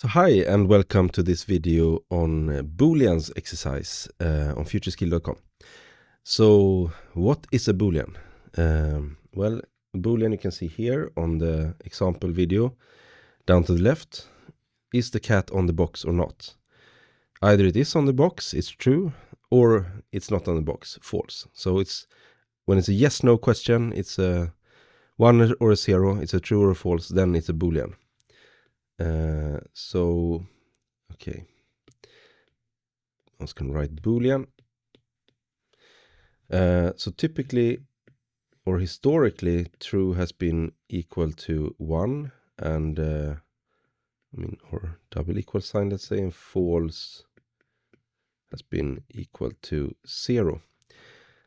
So hi and welcome to this video on Booleans exercise on futureskill.com. So what is a Boolean? Well, a Boolean you can see here on the example video down to the left. Is the cat on the box or not? Either it is on the box, it's true, or it's not on the box, false. So when it's a yes/no question, it's a 1 or a 0, it's a true or a false, then it's a Boolean. Okay, I was going to write Boolean. So typically or historically, true has been equal to 1 and or double equal sign, let's say, and false has been equal to 0.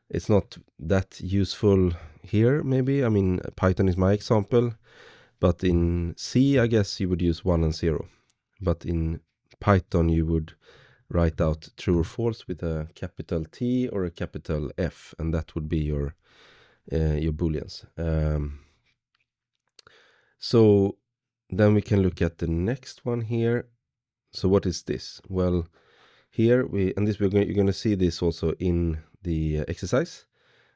It's not that useful here, maybe. I mean, Python is my example, but in C, I guess you would use 1 and 0. But in Python, you would write out true or false with a capital T or a capital F, and that would be your Booleans. So then we can look at the next one here. So what is this? Well, here you're going to see this also in the exercise.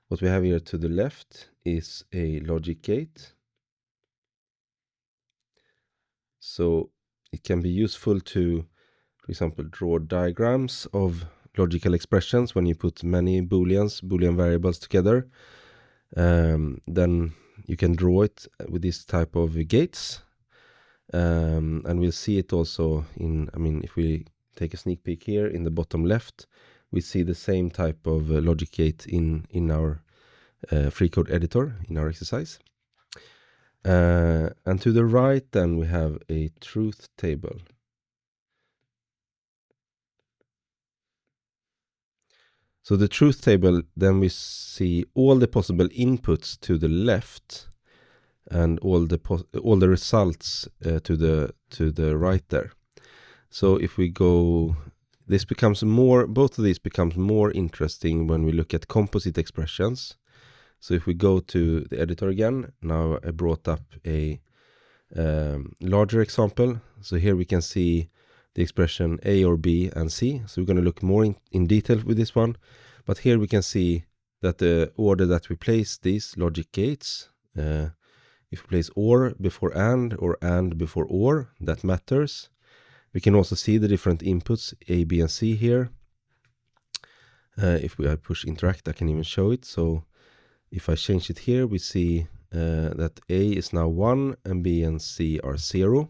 What we have here to the left is a logic gate. So it can be useful to, for example, draw diagrams of logical expressions when you put many Boolean variables together. Then you can draw it with this type of gates. And we'll see it also if we take a sneak peek here in the bottom left, we see the same type of logic gate in our free code editor in our exercise. And to the right, then we have a truth table. So the truth table, then we see all the possible inputs to the left and all the results to the right there. So if we go, both of these becomes more interesting when we look at composite expressions. So if we go to the editor again, now I brought up a larger example. So here we can see the expression A or B and C. So we're going to look more in detail with this one. But here we can see that the order that we place these logic gates, if we place OR before AND or AND before OR, that matters. We can also see the different inputs, A, B, and C here. If I push interact, I can even show it. So if I change it here, we see that A is now 1 and B and C are 0.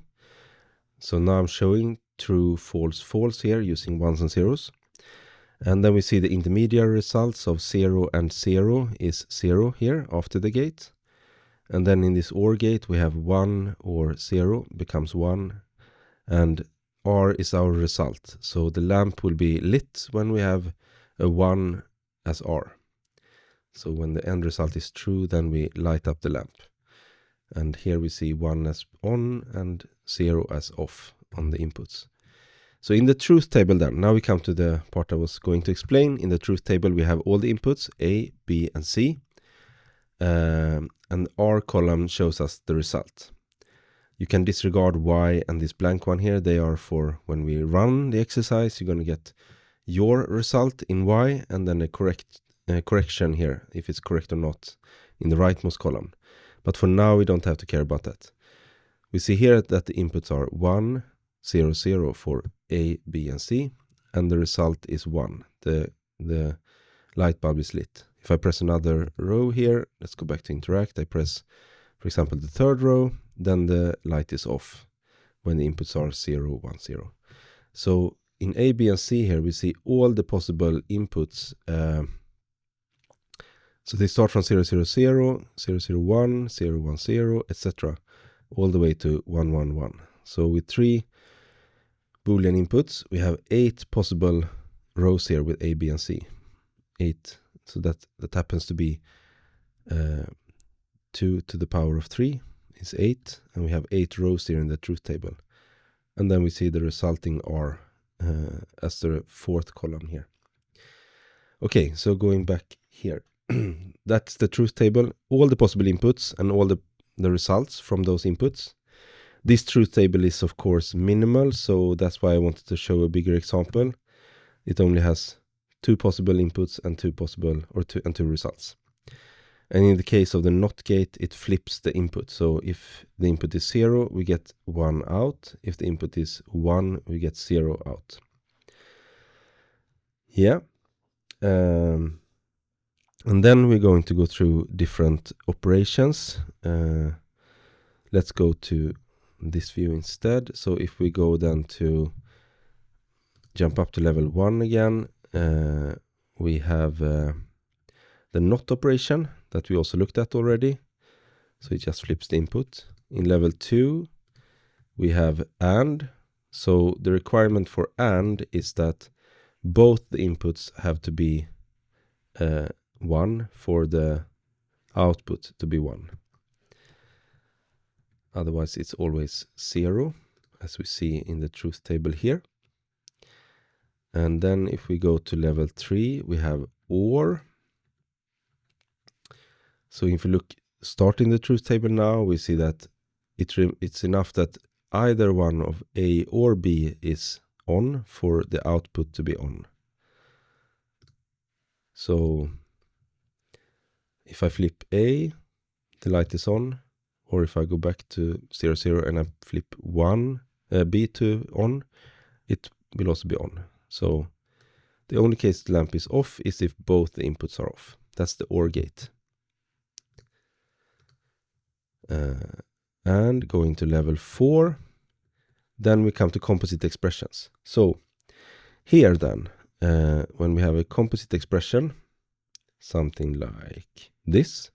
So now I'm showing true, false, false here using 1s and 0s. And then we see the intermediate results of 0 and 0 is 0 here after the gate. And then in this OR gate, we have 1 or 0 becomes 1. And R is our result. So the lamp will be lit when we have a 1 as R. So when the end result is true, then we light up the lamp. And here we see 1 as on and 0 as off on the inputs. So in the truth table then, now we come to the part I was going to explain. In the truth table, we have all the inputs, A, B, and C. And R column shows us the result. You can disregard Y and this blank one here. They are for when we run the exercise, you're going to get your result in Y and then a correction here, if it's correct or not, in the rightmost column. But for now, we don't have to care about that. We see here that the inputs are 1, 0, 0 for A, B, and C, and the result is 1. The light bulb is lit. If I press another row here, let's go back to interact. I press, for example, the third row, then the light is off when the inputs are 0, 1, 0. So in A, B, and C here, we see all the possible inputs. So they start from 0, 0, 0, 0, 0, 1, 0, 1, 0, etc. all the way to 1, 1, 1. So with 3 Boolean inputs, we have 8 possible rows here with A, B, and C. 8. So that happens to be 2 to the power of 3 is 8. And we have 8 rows here in the truth table. And then we see the resulting R as the fourth column here. Okay, so going back here. That's the truth table. All the possible inputs and all the results from those inputs. This truth table is of course minimal, so that's why I wanted to show a bigger example. It only has 2 possible inputs and 2 results. And in the case of the NOT gate, it flips the input. So if the input is 0, we get 1 out. If the input is 1, we get 0 out. Yeah. And then we're going to go through different operations. Let's go to this view instead. So if we go then to jump up to level 1 again, we have the NOT operation that we also looked at already. So it just flips the input. In level 2, we have AND. So the requirement for AND is that both the inputs have to be 1 for the output to be 1. Otherwise, it's always 0, as we see in the truth table here. And then if we go to level 3, we have OR. So if we look starting the truth table now, we see that it's enough that either one of A or B is on for the output to be on. So if I flip A, the light is on, or if I go back to 0, 0 and I flip B to on, it will also be on. So the only case the lamp is off is if both the inputs are off. That's the OR gate. And going to level 4, then we come to composite expressions. So here then, when we have a composite expression, something like this,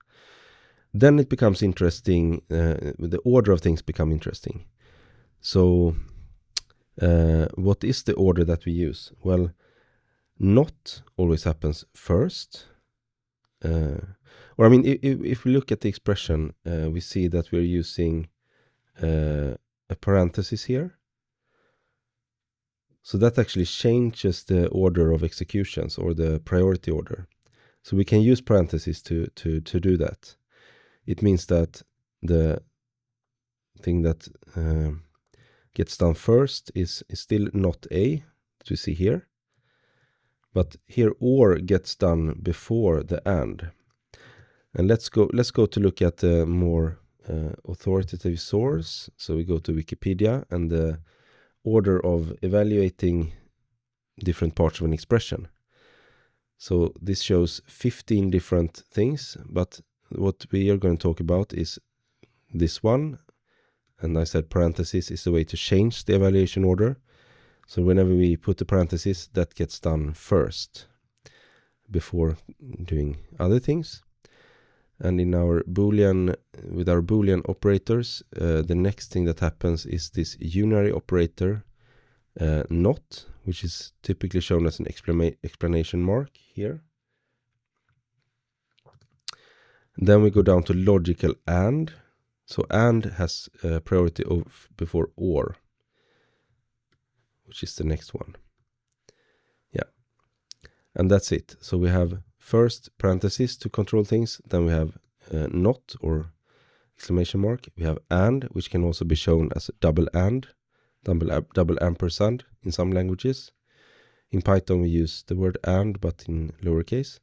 then it becomes interesting, the order of things become interesting. So what is the order that we use? Well, NOT always happens first. Or I mean, if we look at the expression, we see that we're using a parenthesis here. So that actually changes the order of executions or the priority order. So we can use parentheses to do that. It means that the thing that gets done first is still not A, that we see here. But here OR gets done before the AND. And let's go to look at a more authoritative source. So we go to Wikipedia, and the order of evaluating different parts of an expression. So this shows 15 different things, but what we are going to talk about is this one. And I said parenthesis is a way to change the evaluation order. So whenever we put the parenthesis, that gets done first before doing other things. And in our Boolean, with our Boolean operators, the next thing that happens is this unary operator, not, which is typically shown as an exclamation mark here. Then we go down to logical AND. So AND has priority before OR, which is the next one. Yeah. And that's it. So we have first parentheses to control things. Then we have not or exclamation mark. We have AND, which can also be shown as double AND, double ampersand in some languages. In Python we use the word AND, but in lowercase.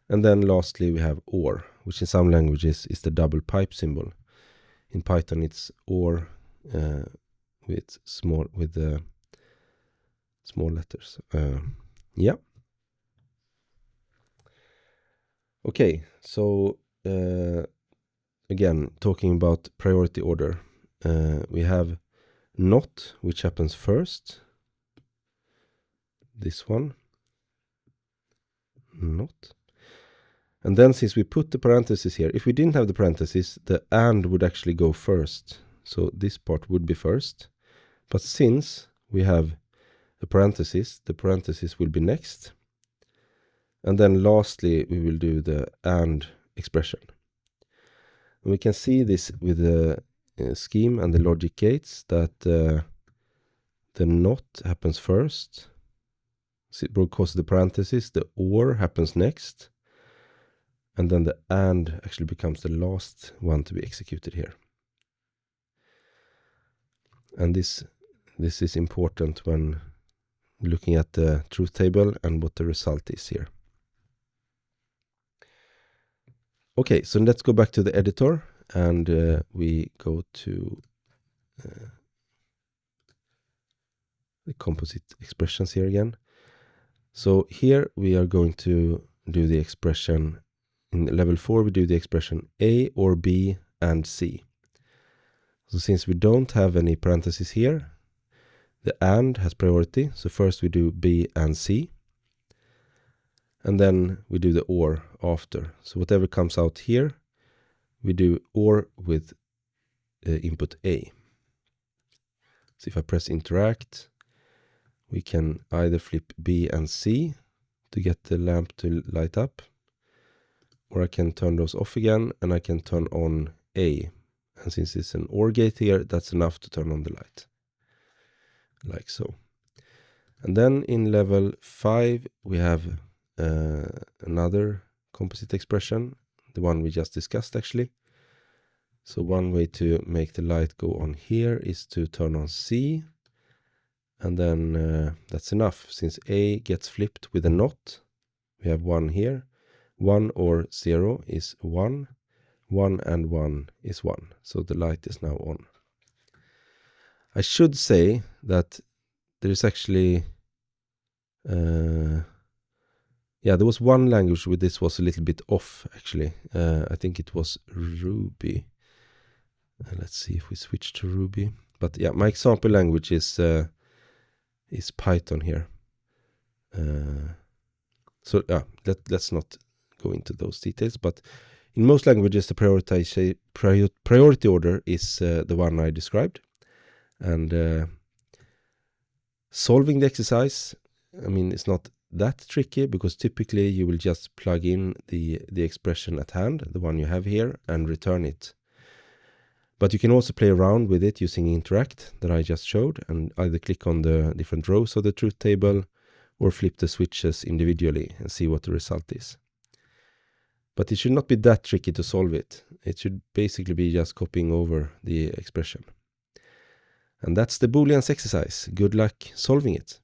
And then lastly we have OR, which in some languages is the double pipe symbol. In Python it's OR with small letters. Yeah. Okay, so again, talking about priority order, we have not, which happens first. This one, not. And then since we put the parentheses here, if we didn't have the parentheses, the AND would actually go first. So this part would be first. But since we have the parentheses will be next. And then lastly, we will do the AND expression. And we can see this with the scheme and the logic gates that the not happens first. Because of the parentheses, the OR happens next. And then the AND actually becomes the last one to be executed here. And this is important when looking at the truth table and what the result is here. Okay, so let's go back to the editor and we go to the composite expressions here again. So here we are going to do the expression, in level 4 we do the expression A or B and C. So since we don't have any parentheses here, the AND has priority, so first we do B and C, and then we do the OR after. So whatever comes out here, we do OR with input A. So if I press interact, we can either flip B and C to get the lamp to light up, or I can turn those off again and I can turn on A. And since it's an OR gate here, that's enough to turn on the light, like so. And then in level 5 we have another composite expression, the one we just discussed actually. So one way to make the light go on here is to turn on C, and then that's enough. Since A gets flipped with a not, we have 1 here. 1 or 0 is 1. 1 and 1 is 1. So the light is now on. I should say that there is actually yeah, there was one language where this was a little bit off actually. I think it was Ruby. Let's see if we switch to Ruby. But yeah, my example language is Python here. So yeah, let's not go into those details. But in most languages, the priority order is the one I described. And solving the exercise, I mean, it's not that tricky, because typically you will just plug in the expression at hand, the one you have here, and return it. But you can also play around with it using interact that I just showed, and either click on the different rows of the truth table or flip the switches individually and see what the result is. But it should not be that tricky to solve it. It should basically be just copying over the expression. And that's the Booleans exercise. Good luck solving it.